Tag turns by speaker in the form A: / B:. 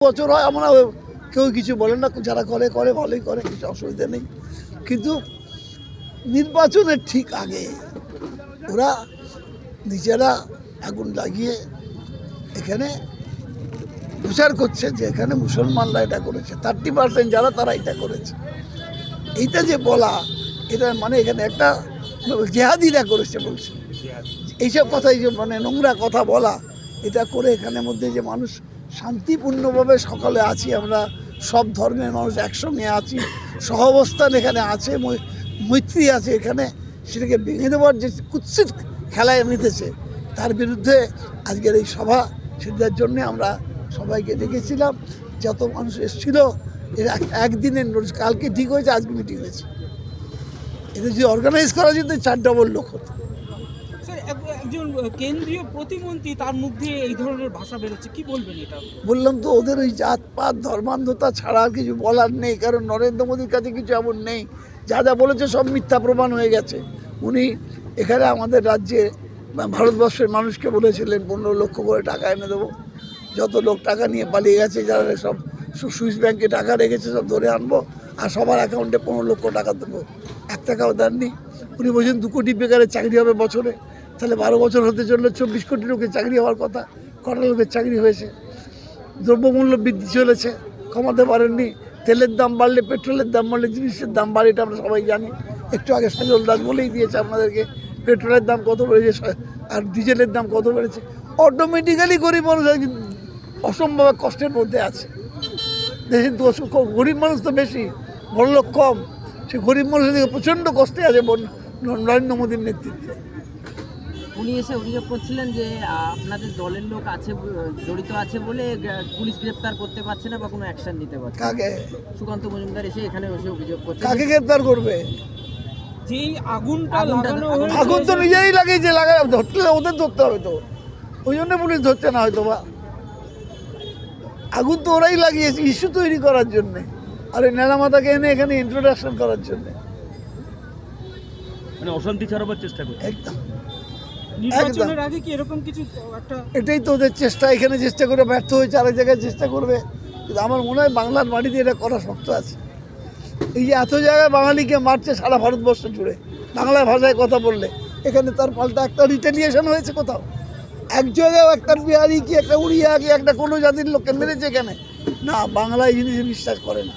A: বছর হয় আমরা কেউ কিছু বলেন না, যারা করে করে ভালোই করে, কিছু অসুবিধা নেই। কিন্তু নির্বাচনের ঠিক আগে ওরা নিজেরা আগুন লাগিয়ে এখানে প্রচার করছে যে এখানে মুসলমানরা এটা করেছে, 30% যারা তারা এটা করেছে। এইটা যে বলা, এটা মানে এখানে একটা জেহাদিরা করেছে বলছে, এইসব কথাই যে মানে নোংরা কথা বলা, এটা করে এখানের মধ্যে যে মানুষ শান্তিপূর্ণভাবে সকালে আছি, আমরা সব ধর্মের মানুষ একসঙ্গে আছি, সহাবস্থান এখানে আছে, মৈত্রী আছে এখানে, সেটাকে ভেঙে দেওয়ার যে কুৎসিত খেলায় নিতেছে, তার বিরুদ্ধে আজকের এই সভা। সেটার জন্যে আমরা সবাইকে ডেকেছিলাম, যত মানুষ এসেছিল, এরা একদিনের নোটিশ, কালকে ঠিক হয়েছে, আজকে মিটিং হয়েছে। এটা যদি অর্গানাইজ করা যেত 4 ডবল লোক হতো।
B: একজন কেন্দ্রীয় প্রতিমন্ত্রী, তার মুখ দিয়ে এই ধরনের ভাষা বেরোচ্ছে, কি বলবেন এটা?
A: বললাম তো, ওদের ওই জাতপাত ধর্মান্ধতা ছাড়া আর কিছু বলার নেই, কারণ নরেন্দ্র মোদীর কাছে কিছু এমন নেই। যা যা বলেছে সব মিথ্যা প্রমাণ হয়ে গেছে। উনি এখানে আমাদের রাজ্যে ভারতবর্ষের মানুষকে বলেছিলেন 15 লক্ষ করে টাকা এনে দেবো, যত লোক টাকা নিয়ে পালিয়ে গেছে, যারা সব সুইস ব্যাংকে টাকা রেখেছে সব ধরে আনবো, আর সবার অ্যাকাউন্টে 15 লক্ষ টাকা দেবো। 1 টাকাও দেননি। উনি বলছেন 2 কোটি বেকারের চাকরি হবে বছরে, তাহলে 12 বছর হতে চললে 24 কোটি লোকের চাকরি হওয়ার কথা, কটা লোকের চাকরি হয়েছে? দ্রব্যমূল্য বৃদ্ধি চলেছে, কমাতে পারেননি। তেলের দাম বাড়লে, পেট্রোলের দাম বাড়লে, জিনিসের দাম বাড়ে, এটা আমরা সবাই জানি। একটু আগে সজল দাস বলেই দিয়েছে আপনাদেরকে পেট্রোলের দাম কত বেড়েছে আর ডিজেলের দাম কত বেড়েছে। অটোমেটিক্যালি গরিব মানুষ অসম্ভব কষ্টের মধ্যে আছে। দেশের গরিব মানুষ তো বেশি, বড়লোক কম। সে গরিব মানুষের দিকে প্রচণ্ড কষ্টে আছে নরেন্দ্র মোদীর নেতৃত্বে।
C: উনি এসে অভিযোগ করছিলেন যে আপনাদের দলের লোক আছে, জড়িত আছে বলে পুলিশ গ্রেপ্তার করতে পারছে না বা কোনো অ্যাকশন নিতে পারছে।
A: কাকে?
C: সুকান্ত মজুমদার এসে এখানে বসে অভিযোগ করছে।
A: কাকে গ্রেপ্তার করবে?
B: যেই আগুনটা লাগানো হয়েছে,
A: আগুন তো নিজেই লাগিয়েছে, লাগায় ধরতে ওদের ধরতে হবে তো, ওই জন্য পুলিশ ধরছে না হয়তো বা। আগুন তো ওরাই লাগিয়েছে ইস্যু তৈরি করার জন্যে, আর ওই নেড়ামাতাকে এনে এখানে ইন্ট্রোডাকশন করার জন্যে,
D: মানে অশান্তি ছড়াবার চেষ্টা করছে।
A: একদম
B: নির্বাচনের আগে কি এরকম কিছু একটা?
A: এটাই তো ওদের চেষ্টা, এখানে চেষ্টা করে ব্যর্থ হয়েছে, আরেক জায়গায় চেষ্টা করবে। কিন্তু আমার মনে হয় বাংলার মাটিতে এটা করা শক্ত আছে। এই যে এত জায়গায় বাঙালিকে মারছে সারা ভারতবর্ষ জুড়ে, বাংলা ভাষায় কথা বললে, এখানে তার পাল্টা একটা রিটেলিয়েশন হয়েছে কোথাও? এক জায়গায় একটা বিহারি কি, একটা উড়িয়া কি, একটা কোনো জাতির লোককে মেরেছে এখানে না, বাংলা এই জিনিস বিশ্বাস করে না।